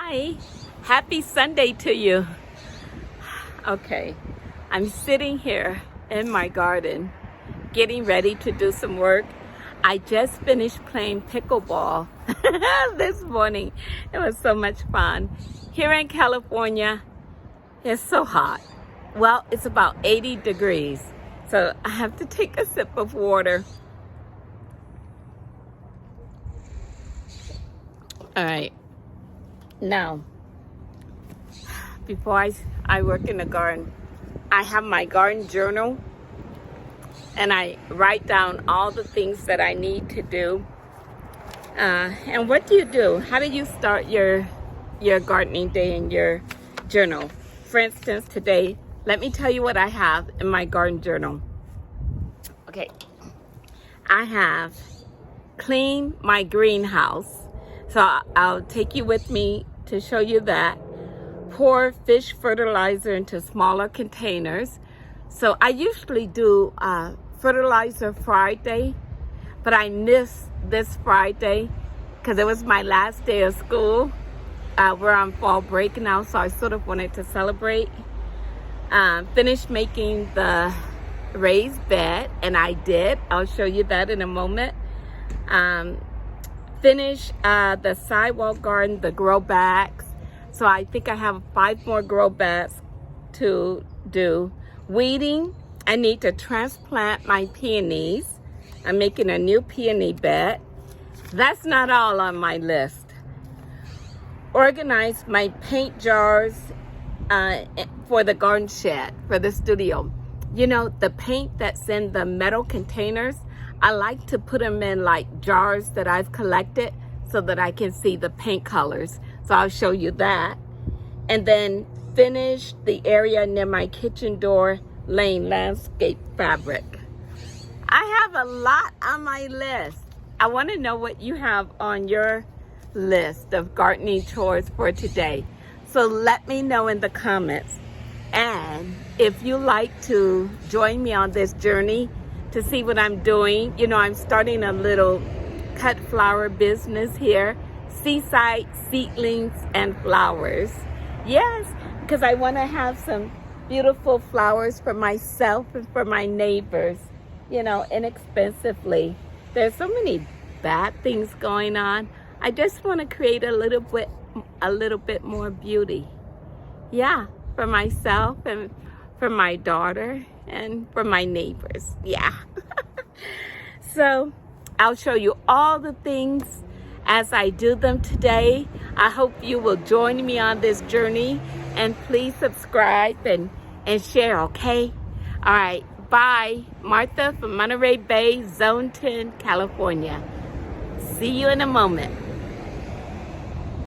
Hi, happy Sunday to you. Okay, I'm sitting here in my garden getting ready to do some work. I just finished playing pickleball this morning. It was so much fun. Here in California, it's so hot. Well, it's about 80 degrees. So I have to take a sip of water. All right. Now, before I work in the garden, I have my garden journal and I write down all the things that I need to do. And what do you do? How do you start your gardening day in your journal? For instance, today, let me tell you what I have in my garden journal. Okay, I have clean my greenhouse. So I'll take you with me to show you that. Pour fish fertilizer into smaller containers. So I usually do fertilizer Friday, but I missed this Friday because it was my last day of school. We're on fall break now, so I sort of wanted to celebrate. Finished making the raised bed, and I did. I'll show you that in a moment. Finish the sidewalk garden, the grow bags. So I think I have 5 more grow bags to do. Weeding, I need to transplant my peonies. I'm making a new peony bed. That's not all on my list. Organize my paint jars for the garden shed, for the studio. You know, the paint that's in the metal containers, I like to put them in like jars that I've collected so that I can see the paint colors. So I'll show you that. And then finish the area near my kitchen door, laying landscape fabric. I have a lot on my list. I want to know what you have on your list of gardening chores for today. So let me know in the comments. And if you like to join me on this journey to see what I'm doing, you know, I'm starting a little cut flower business here, seaside seedlings and flowers. Yes, because I want to have some beautiful flowers for myself and for my neighbors, you know, inexpensively. There's so many bad things going on. I just want to create a little bit more beauty. Yeah, for myself and for my daughter and for my neighbors. Yeah. So I'll show you all the things as I do them today. I hope you will join me on this journey, and please subscribe and share, okay? All right, bye. Martha from Monterey Bay, Zone 10, California. See you in a moment.